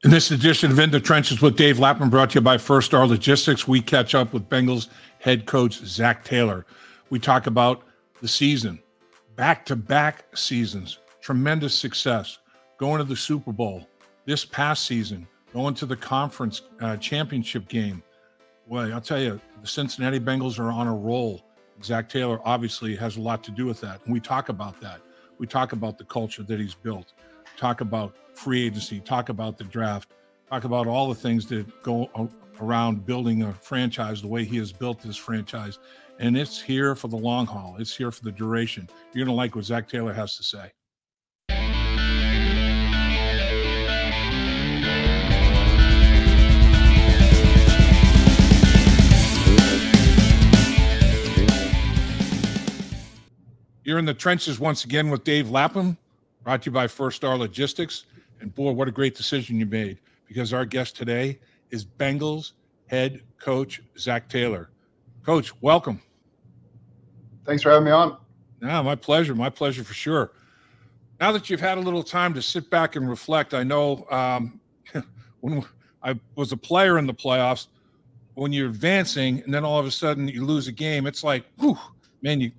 In this edition of In the Trenches with Dave Lapham, brought to you by First Star Logistics, we catch up with Bengals head coach Zac Taylor. We talk about the season, back-to-back seasons, tremendous success, going to the Super Bowl, this past season, going to the conference championship game. Well, I'll tell you, the Cincinnati Bengals are on a roll. Zac Taylor obviously has a lot to do with that, and we talk about that. We talk about the culture that he's built, talk about free agency, talk about the draft, talk about all the things that go around building a franchise the way he has built this franchise. And it's here for the long haul. It's here for the duration. You're going to like what Zac Taylor has to say. You're in the trenches once again with Dave Lapham, brought to you by First Star Logistics. And boy, what a great decision you made, because our guest today is Bengals head coach Zac Taylor. Coach, welcome. Thanks for having me on. Yeah, my pleasure. My pleasure for sure. Now that you've had a little time to sit back and reflect, I know when I was a player in the playoffs, when you're advancing and then all of a sudden you lose a game, it's like, whew, man, you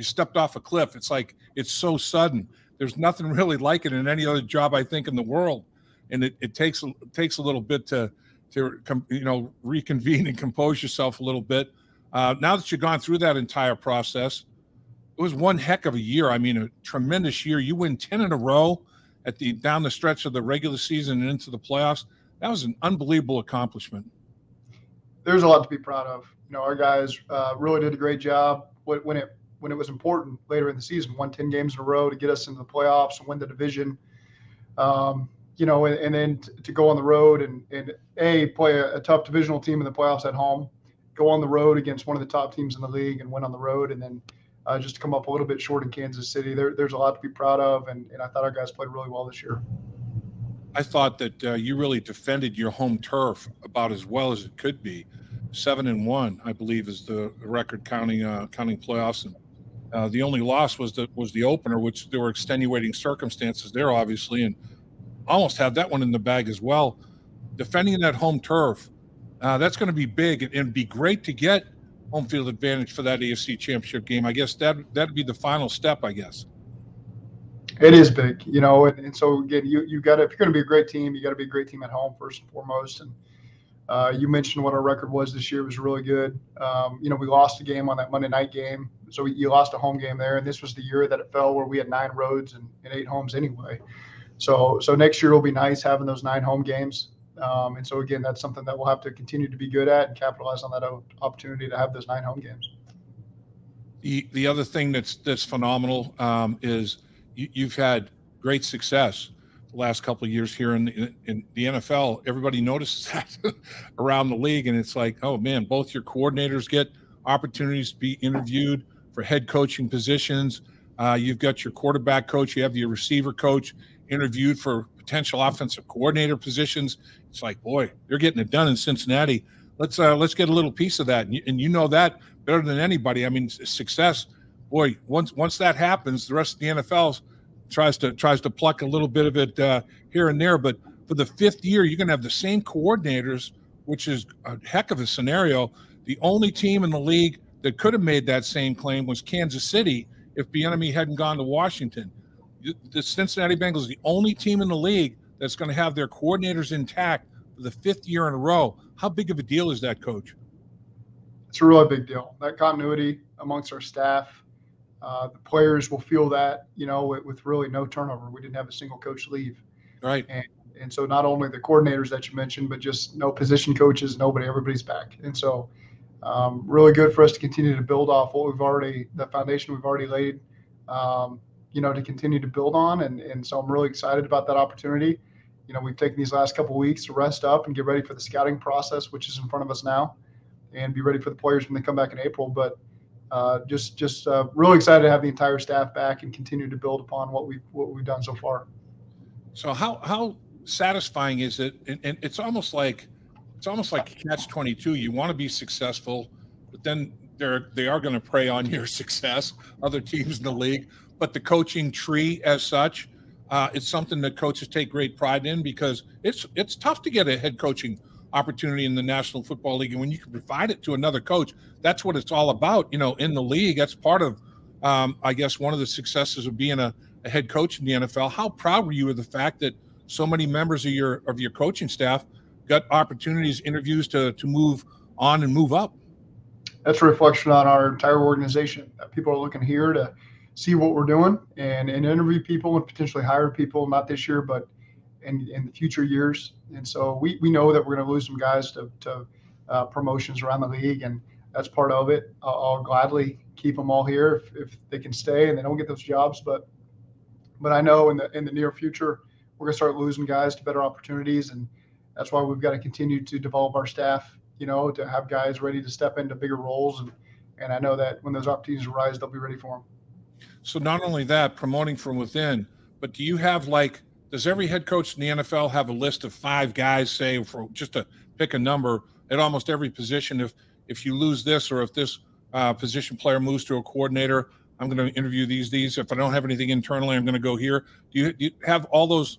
stepped off a cliff. It's like it's so sudden. There's nothing really like it in any other job, I think, in the world. And it takes a little bit to reconvene and compose yourself a little bit. Now that you've gone through that entire process, it was one heck of a year. I mean, a tremendous year. You win 10 in a row down the stretch of the regular season and into the playoffs. That was an unbelievable accomplishment. There's a lot to be proud of. You know, our guys really did a great job when it was important later in the season. Won 10 games in a row to get us into the playoffs and win the division. And then to go on the road and play a tough divisional team in the playoffs at home, go on the road against one of the top teams in the league and win on the road, and then just to come up a little bit short in Kansas City. There's a lot to be proud of, and I thought our guys played really well this year. I thought that you really defended your home turf about as well as it could be. 7-1, I believe, is the record counting playoffs. And the only loss was the opener, which there were extenuating circumstances there, obviously, and almost had that one in the bag as well. Defending that home turf, that's going to be big, and it'd be great to get home field advantage for that AFC Championship game. I guess that'd be the final step, I guess. It is big, and so again, you got to, if you're going to be a great team, you got to be a great team at home first and foremost. And you mentioned what our record was this year. It was really good. We lost a game on that Monday night game, so you lost a home game there, and this was the year that it fell where we had 9 roads and 8 homes anyway. So next year will be nice having those 9 home games. And so again, that's something that we'll have to continue to be good at and capitalize on that opportunity to have those 9 home games. The other thing that's phenomenal is you've had great success the last couple of years here in the NFL. Everybody notices that around the league, and it's like, oh man, both your coordinators get opportunities to be interviewed for head coaching positions. You've got your quarterback coach, you have your receiver coach interviewed for potential offensive coordinator positions. It's like, boy, they're getting it done in Cincinnati. Let's get a little piece of that, and you know that better than anybody. I mean, success, boy. Once that happens, the rest of the NFL tries to pluck a little bit of it here and there. But for the 5th year, you're going to have the same coordinators, which is a heck of a scenario. The only team in the league that could have made that same claim was Kansas City if Bieniemy hadn't gone to Washington. The Cincinnati Bengals are the only team in the league that's going to have their coordinators intact for the 5th year in a row. How big of a deal is that, Coach? It's a really big deal. That continuity amongst our staff, the players will feel that, with really no turnover. We didn't have a single coach leave. Right. And so not only the coordinators that you mentioned, but just no position coaches, everybody's back. And so really good for us to continue to build off the foundation we've already laid, to continue to build on. And so I'm really excited about that opportunity. We've taken these last couple of weeks to rest up and get ready for the scouting process, which is in front of us now, and be ready for the players when they come back in April. But just really excited to have the entire staff back and continue to build upon what we've done so far. So how satisfying is it? And it's almost like catch-22. You want to be successful, but then they are going to prey on your success, other teams in the league. But the coaching tree as such, It's something that coaches take great pride in because it's tough to get a head coaching opportunity in the National Football League, and when you can provide it to another coach, that's what it's all about. In the league, that's part of, I guess, one of the successes of being a head coach in the NFL. How proud were you of the fact that so many members of your coaching staff got opportunities, interviews to move on and move up? That's a reflection on our entire organization. People are looking here to see what we're doing and interview people and potentially hire people, not this year, but in the future years. And so we know that we're going to lose some guys to promotions around the league, and that's part of it. I'll gladly keep them all here if they can stay and they don't get those jobs. But I know in the near future, we're going to start losing guys to better opportunities, and that's why we've got to continue to develop our staff, to have guys ready to step into bigger roles. And I know that when those opportunities arise, they'll be ready for them. So not only that, promoting from within, but do you have does every head coach in the NFL have a list of 5 guys, say, for just to pick a number at almost every position? If you lose this, or if this position player moves to a coordinator, I'm going to interview these. If I don't have anything internally, I'm going to go here. Do you have all those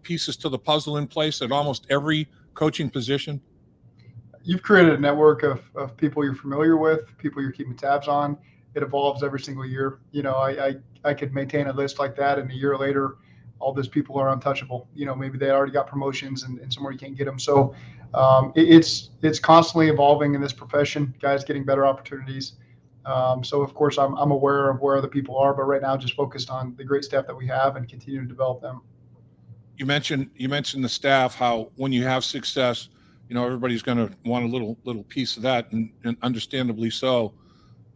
pieces to the puzzle in place at almost every coaching position? You've created a network of people you're familiar with, people you're keeping tabs on. It evolves every single year. I could maintain a list like that, and a year later, all those people are untouchable. Maybe they already got promotions and somewhere you can't get them. So it's constantly evolving in this profession, guys getting better opportunities. So of course I'm aware of where other people are, but right now just focused on the great staff that we have and continue to develop them. You mentioned the staff, how when you have success, everybody's going to want a little piece of that, and understandably so.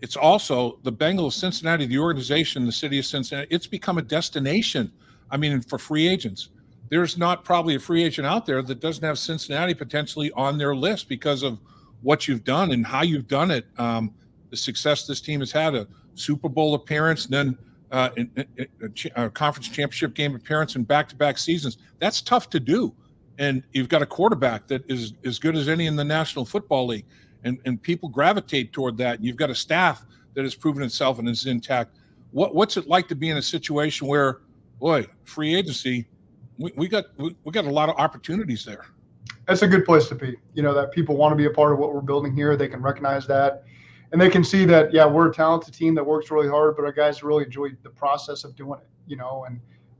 It's also the Bengals, Cincinnati, the organization, the city of Cincinnati. It's become a destination. I mean, for free agents, there's not probably a free agent out there that doesn't have Cincinnati potentially on their list because of what you've done and how you've done it. The success this team has had, a Super Bowl appearance, and then a conference championship game appearance in back-to-back seasons. That's tough to do. And you've got a quarterback that is as good as any in the National Football League. And people gravitate toward that. You've got a staff that has proven itself and is intact. What's it like to be in a situation where, boy, free agency, we got a lot of opportunities there? That's a good place to be. That people want to be a part of what we're building here. They can recognize that, and they can see that, yeah, we're a talented team that works really hard, but our guys really enjoy the process of doing it.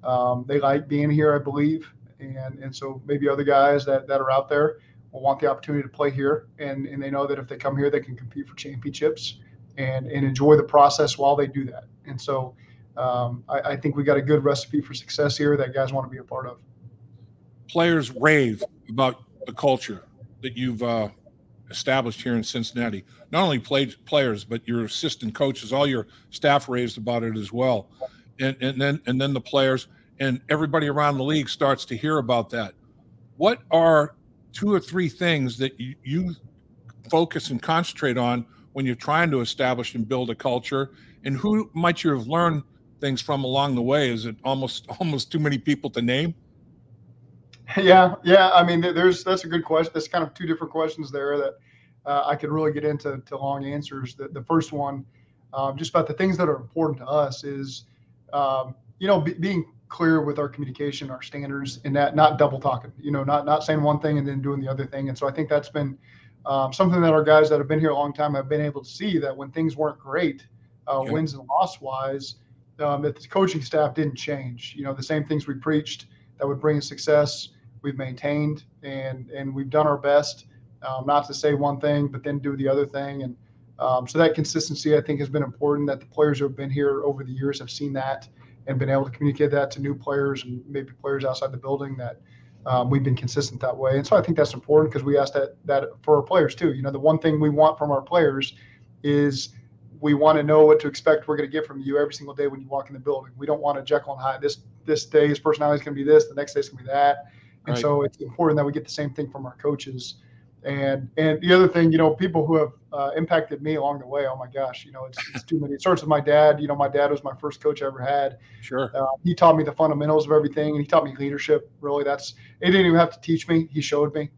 And they like being here, I believe. And so maybe other guys that are out there will want the opportunity to play here, and they know that if they come here, they can compete for championships and enjoy the process while they do that. And so I think we got a good recipe for success here that guys want to be a part of. Players rave about the culture that you've established here in Cincinnati. Not only players, but your assistant coaches, all your staff raves about it as well. And then the players and everybody around the league starts to hear about that. What are 2 or 3 things that you focus and concentrate on when you're trying to establish and build a culture? And who might you have learned things from along the way? Is it almost too many people to name? Yeah. I mean, that's a good question. There's kind of 2 different questions there that I could really get into long answers. The first one, just about the things that are important to us, is being clear with our communication, our standards, and that not double talking. Not saying one thing and then doing the other thing. And so I think that's been something that our guys that have been here a long time have been able to see, that when things weren't great, wins and loss wise, that the coaching staff didn't change. The same things we preached that would bring us success, we've maintained, and we've done our best not to say one thing but then do the other thing. And so that consistency, I think, has been important, that the players who have been here over the years have seen that and been able to communicate that to new players and maybe players outside the building, that we've been consistent that way. And so I think that's important, because we ask that for our players too. The one thing we want from our players is we want to know what to expect we're going to get from you every single day when you walk in the building. We don't want to Jekyll and Hyde. This day his personality is going to be this, the next day is going to be that. And Right. So it's important that we get the same thing from our coaches. And the other thing, people who have impacted me along the way, oh my gosh, it's too many. It starts with my dad. My dad was my first coach I ever had. Sure. He taught me the fundamentals of everything, and he taught me leadership. Really, it didn't even have to teach me. He showed me.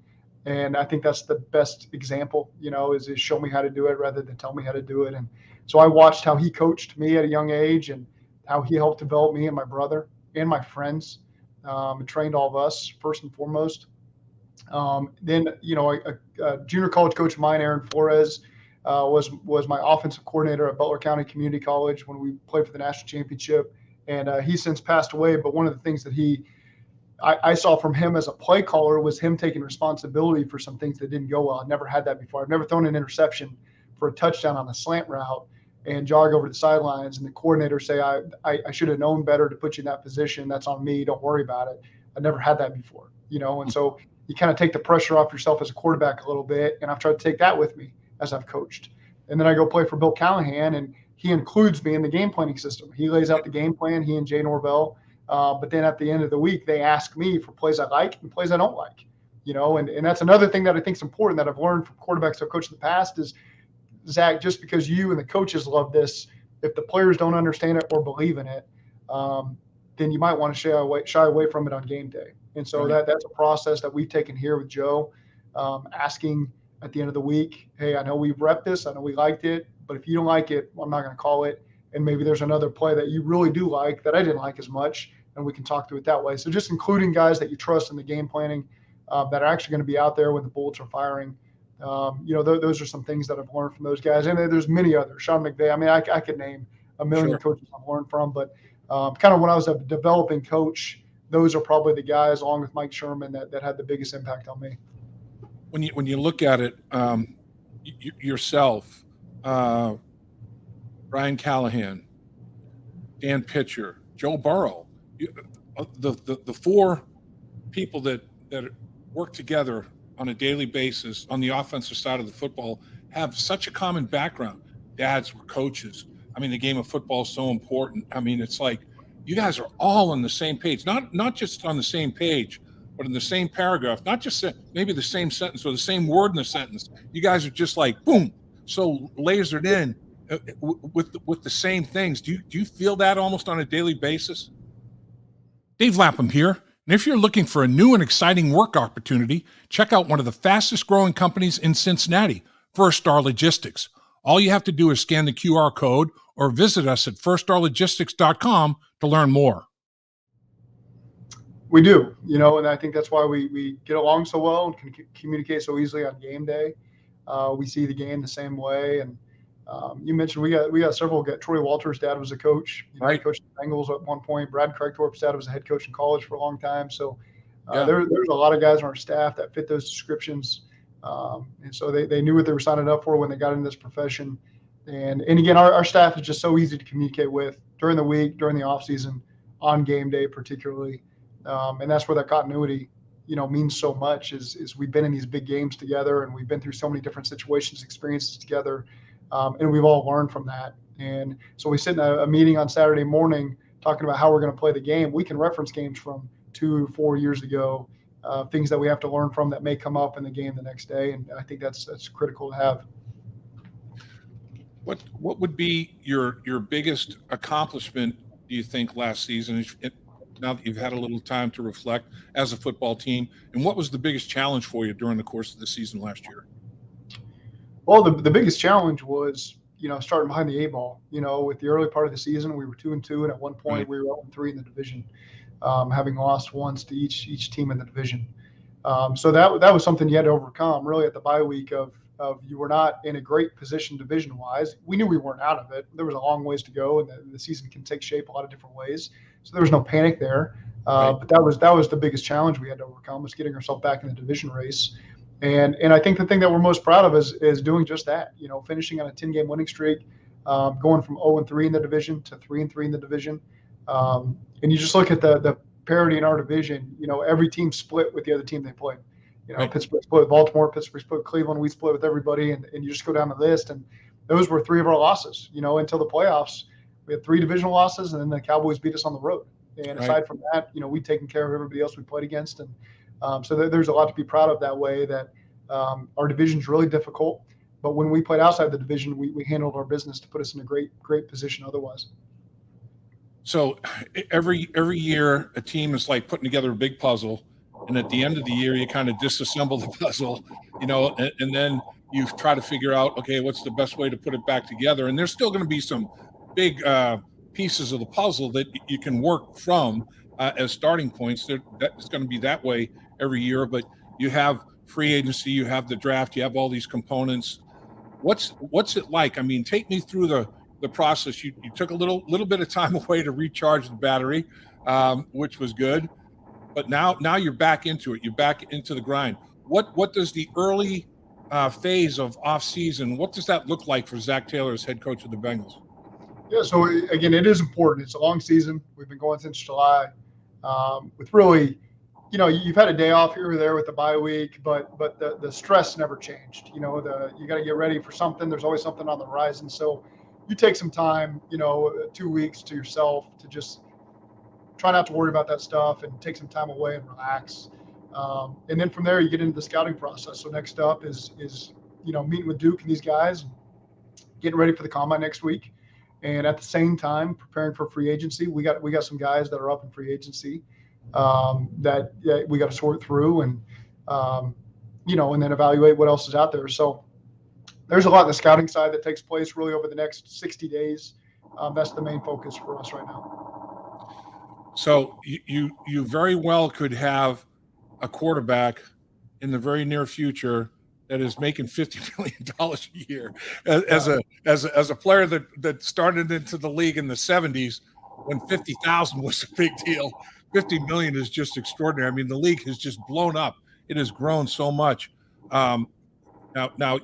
And I think that's the best example, is show me how to do it rather than tell me how to do it. And so I watched how he coached me at a young age and how he helped develop me and my brother. and my friends, and trained all of us first and foremost. Then, a junior college coach of mine, Aaron Flores, was my offensive coordinator at Butler County Community College when we played for the national championship. And he's since passed away. But one of the things that I saw from him as a play caller was him taking responsibility for some things that didn't go well. I'd never had that before. I've never thrown an interception for a touchdown on a slant route and jog over the sidelines, and the coordinator say, I should have known better to put you in that position. That's on me. Don't worry about it. I never had that before, and so you kind of take the pressure off yourself as a quarterback a little bit, and I've tried to take that with me as I've coached. And then I go play for Bill Callahan, and he includes me in the game planning system. He lays out the game plan, he and Jay Norvell. But then at the end of the week, they ask me for plays I like and plays I don't like, and that's another thing that I think is important that I've learned from quarterbacks I've coached in the past is, Zach, just because you and the coaches love this, if the players don't understand it or believe in it, then you might want to shy away from it on game day. And so that's a process that we've taken here with Joe, asking at the end of the week, hey, I know we've repped this, I know we liked it, but if you don't like it, I'm not going to call it. And maybe there's another play that you really do like that I didn't like as much, and we can talk through it that way. So just including guys that you trust in the game planning that are actually going to be out there when the bullets are firing. Those are some things that I've learned from those guys. And there's many others. Sean McVay, I mean, I could name a million coaches I've learned from, but kind of when I was a developing coach, those are probably the guys, along with Mike Sherman, that had the biggest impact on me. When you look at it, yourself, Brian Callahan, Dan Pitcher, Joe Burrow, the four people that work together on a daily basis on the offensive side of the football have such a common background. Dads were coaches. I mean, the game of football is so important. I mean, it's like you guys are all on the same page, not just on the same page, but in the same paragraph, not just maybe the same sentence or the same word in the sentence. You guys are just like, boom, so lasered in with the same things. Do you feel that almost on a daily basis? Dave Lapham here. And if you're looking for a new and exciting work opportunity, check out one of the fastest growing companies in Cincinnati, First Star Logistics. All you have to do is scan the QR code or visit us at firststarlogistics.com to learn more. We do, and I think that's why we get along so well and can communicate so easily on game day. We see the game the same way. And you mentioned we got several. Troy Walters' dad was a coach. He coached the Bengals at one point. Brad Craigthorpe's dad was a head coach in college for a long time. So there's a lot of guys on our staff that fit those descriptions. And so they knew what they were signing up for when they got into this profession. And again, our staff is just so easy to communicate with during the week, during the off season, on game day particularly. And that's where that continuity, means so much is we've been in these big games together, and we've been through so many different situations, experiences together. And we've all learned from that. And so we sit in a meeting on Saturday morning talking about how we're going to play the game. We can reference games from 2 or 4 years ago, things that we have to learn from that may come up in the game the next day. And I think that's critical to have. What would be your biggest accomplishment, do you think, last season, now that you've had a little time to reflect as a football team? And what was the biggest challenge for you during the course of the season last year? Well, the biggest challenge was, starting behind the 8 ball. With the early part of the season, we were 2-2, and at one point we were 0-3 in the division, having lost once to each team in the division. So that was something you had to overcome, really, at the bye week of you were not in a great position division-wise. We knew we weren't out of it. There was a long ways to go, and the season can take shape a lot of different ways. So there was no panic there. But that was the biggest challenge we had to overcome, was getting ourselves back in the division race. And I think the thing that we're most proud of is doing just that, finishing on a 10-game winning streak, going from 0-3 in the division to 3-3 in the division. And you just look at the parity in our division, every team split with the other team they played. Pittsburgh split with Baltimore, Pittsburgh split with Cleveland, we split with everybody, and you just go down the list. And those were 3 of our losses, until the playoffs. We had 3 divisional losses, and then the Cowboys beat us on the road. And aside from that, we'd taken care of everybody else we played against. And so there's a lot to be proud of that way, that our division's really difficult. But when we played outside the division, we handled our business to put us in a great position otherwise. So every year, a team is like putting together a big puzzle. And at the end of the year, you kind of disassemble the puzzle, and then you try to figure out, okay, what's the best way to put it back together? And there's still going to be some big pieces of the puzzle that you can work from as starting points. It's going to be that way every year, but you have free agency, you have the draft, you have all these components. What's it like? I mean, take me through the process. You took a little bit of time away to recharge the battery, which was good, but now you're back into it. You're back into the grind. What does the early phase of off season, what does that look like for Zac Taylor as head coach of the Bengals? Yeah, so again, it is important. It's a long season. We've been going since July. With really, you've had a day off here or there with the bye week, but the stress never changed. You got to get ready for something. There's always something on the horizon. So you take some time, 2 weeks to yourself to just try not to worry about that stuff and take some time away and relax. And then from there, you get into the scouting process. So next up is meeting with Duke and these guys, getting ready for the combine next week. And at the same time, preparing for free agency. We got some guys that are up in free agency that we got to sort through and and then evaluate what else is out there. So there's a lot on the scouting side that takes place really over the next 60 days. That's the main focus for us right now. So you very well could have a quarterback in the very near future that is making $50 million a year as a player that started into the league in the 70s when 50,000 was a big deal. 50 million is just extraordinary. I mean, the league has just blown up. It has grown so much. Now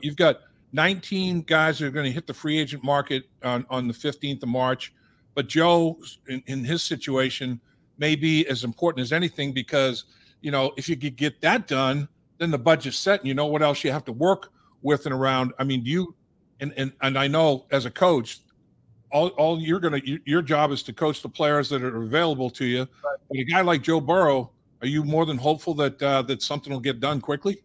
you've got 19 guys that are going to hit the free agent market on the 15th of March. But Joe, in his situation, may be as important as anything because, if you could get that done, then the budget's set and you know what else you have to work with and around. I mean, and I know as a coach, all your job is to coach the players that are available to you. Right. But a guy like Joe Burrow, are you more than hopeful that something will get done quickly?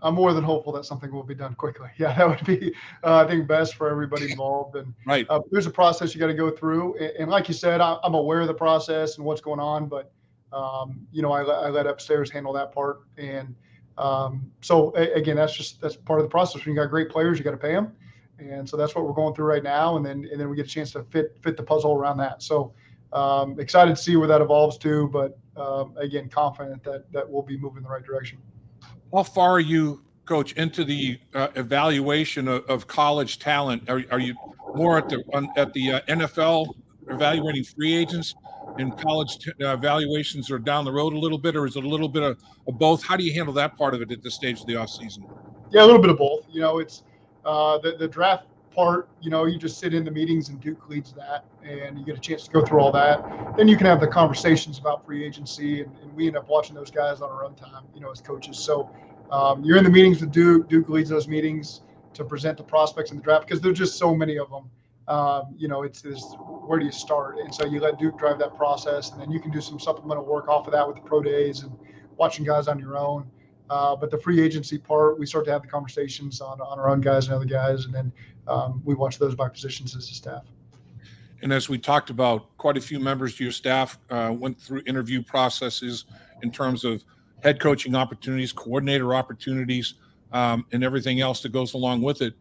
I'm more than hopeful that something will be done quickly. Yeah, that would be, I think, best for everybody involved. And right. There's a process you got to go through. And like you said, I'm aware of the process and what's going on, but I let upstairs handle that part. And so again, that's part of the process. When you got great players, you got to pay them. And so that's what we're going through right now. And then we get a chance to fit the puzzle around that. So excited to see where that evolves to, but again, confident that we'll be moving in the right direction. How far are you, Coach, into the evaluation of college talent? Are you more at the NFL evaluating free agents and college evaluations are down the road a little bit, or is it a little bit of both? How do you handle that part of it at this stage of the offseason? Yeah, a little bit of both. It's the draft part, you just sit in the meetings and Duke leads that and you get a chance to go through all that. Then you can have the conversations about free agency and we end up watching those guys on our own time, as coaches. So you're in the meetings with Duke. Duke leads those meetings to present the prospects in the draft because there's just so many of them. It's where do you start? And so you let Duke drive that process and then you can do some supplemental work off of that with the pro days and watching guys on your own. But the free agency part, we start to have the conversations on our own guys and other guys, and then we watch those by positions as a staff. And as we talked about, quite a few members of your staff went through interview processes in terms of head coaching opportunities, coordinator opportunities, and everything else that goes along with it.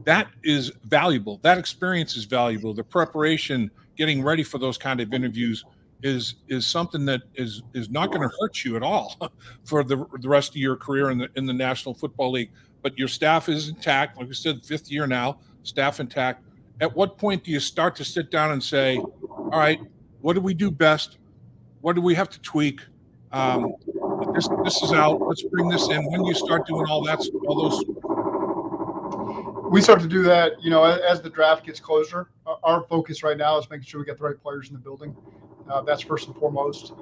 That is valuable. That experience is valuable. The preparation, getting ready for those kind of interviews is something that is not going to hurt you at all for the rest of your career in the National Football League. But your staff is intact. Like I said, 5th year now, staff intact. At what point do you start to sit down and say, all right, what do we do best? What do we have to tweak? This is out. Let's bring this in. When do you start doing all those? We start to do that, as the draft gets closer. Our focus right now is making sure we get the right players in the building. That's first and foremost.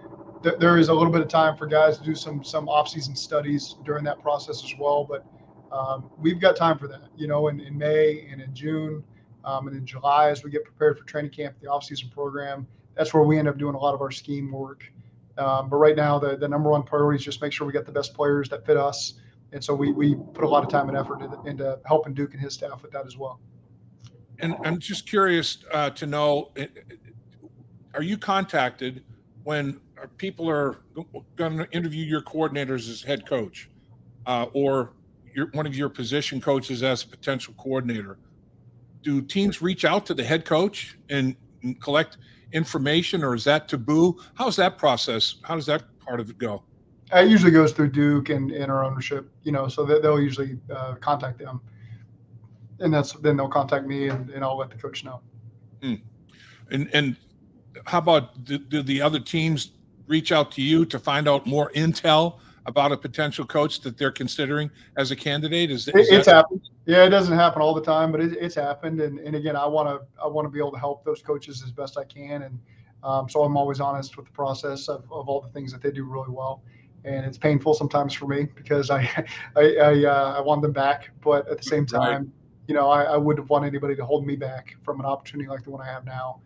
There is a little bit of time for guys to do some off-season studies during that process as well, but we've got time for that, in May and in June and in July as we get prepared for training camp, the off-season program. That's where we end up doing a lot of our scheme work. But right now, the number one priority is just make sure we get the best players that fit us. And so we put a lot of time and effort into helping Duke and his staff with that as well. And I'm just curious to know, are you contacted when people are going to interview your coordinators as head coach or one of your position coaches as a potential coordinator? Do teams reach out to the head coach and and collect information, or is that taboo? How's that process? How does that part of it go? It usually goes through Duke and our ownership, so they'll usually contact them, and then they'll contact me, and I'll let the coach know. And how about do the other teams reach out to you to find out more intel about a potential coach that they're considering as a candidate? It's happened. Yeah, it doesn't happen all the time, but it's happened. And again, I want to be able to help those coaches as best I can, and so I'm always honest with the process of all the things that they do really well. And it's painful sometimes for me because I want them back, but at the same time, I wouldn't want anybody to hold me back from an opportunity like the one I have now,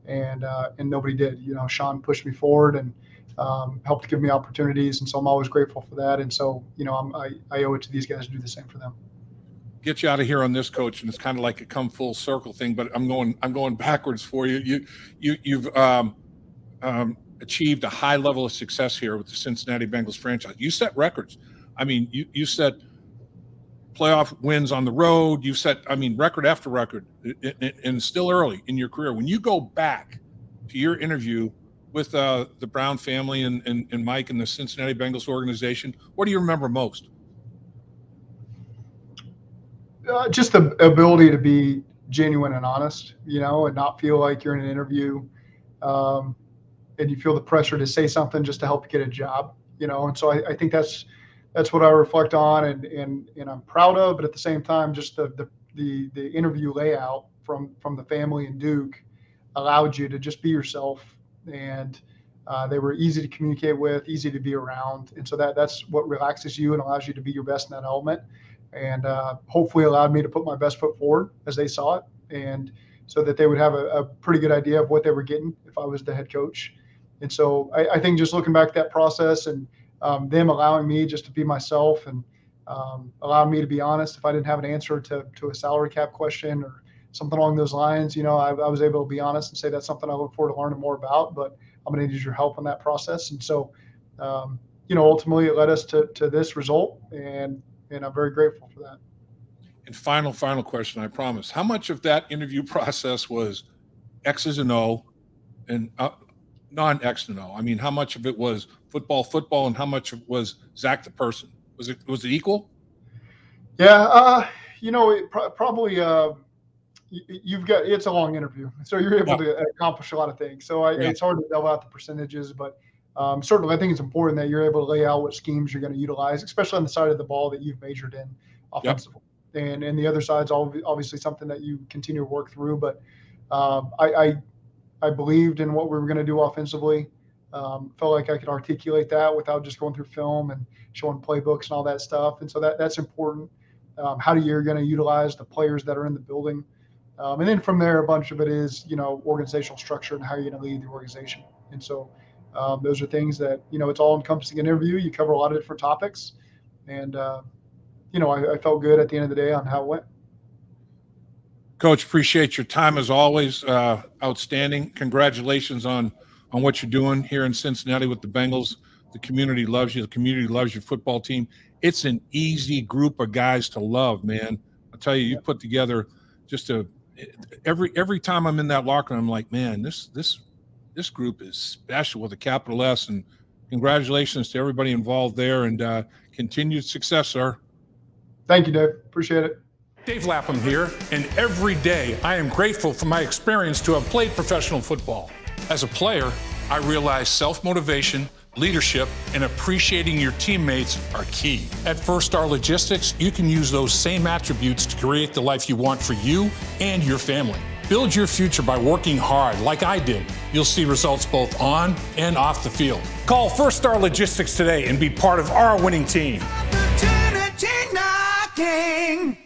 and nobody did. Sean pushed me forward and helped give me opportunities, and so I'm always grateful for that. And so I owe it to these guys to do the same for them. Get you out of here on this, Coach, and it's kind of like a come full circle thing, but I'm going backwards for you. You've achieved a high level of success here with the Cincinnati Bengals franchise. You set records. I mean, you set playoff wins on the road. You set, record after record, and still early in your career. When you go back to your interview with the Brown family and Mike and the Cincinnati Bengals organization, what do you remember most? Just the ability to be genuine and honest, and not feel like you're in an interview, and you feel the pressure to say something just to help you get a job, And so I think that's what I reflect on, and I'm proud of. But at the same time, just the interview layout from the family and Duke allowed you to just be yourself, and they were easy to communicate with, easy to be around, and so that's what relaxes you and allows you to be your best in that element. And hopefully allowed me to put my best foot forward as they saw it, and so that they would have a pretty good idea of what they were getting if I was the head coach. And so I think just looking back at that process and them allowing me just to be myself and allowing me to be honest if I didn't have an answer to a salary cap question or something along those lines, I was able to be honest and say that's something I look forward to learning more about, but I'm going to need your help in that process. And so, ultimately it led us to this result, and I'm very grateful for that. And final question, I promise. How much of that interview process was X's and O and non-X and O? How much of it was football, and how much of it was Zac the person? Was it equal? Yeah, probably. It's a long interview, so you're able to accomplish a lot of things. So it's hard to delve out the percentages, but certainly I think it's important that you're able to lay out what schemes you're going to utilize, especially on the side of the ball that you've majored in offensively. Yep. And the other side's obviously something that you continue to work through. But I believed in what we were going to do offensively. Felt like I could articulate that without just going through film and showing playbooks and all that stuff. And so that's important. How you're going to utilize the players that are in the building. And then from there, a bunch of it is, organizational structure and how you're going to lead the organization. And so those are things that, it's all encompassing an interview. You cover a lot of different topics. And, I felt good at the end of the day on how it went. Coach, appreciate your time as always. Outstanding. Congratulations on what you're doing here in Cincinnati with the Bengals. The community loves you. The community loves your football team. It's an easy group of guys to love, man. I'll tell you, you put together just every time I'm in that locker room, I'm like, man, this group is special with a capital S. And congratulations to everybody involved there, and continued success, sir. Thank you, Dave. Appreciate it. Dave Lapham here, and every day I am grateful for my experience to have played professional football. As a player, I realize self-motivation, leadership, and appreciating your teammates are key. At First Star Logistics, you can use those same attributes to create the life you want for you and your family. Build your future by working hard like I did. You'll see results both on and off the field. Call First Star Logistics today and be part of our winning team. Opportunity knocking.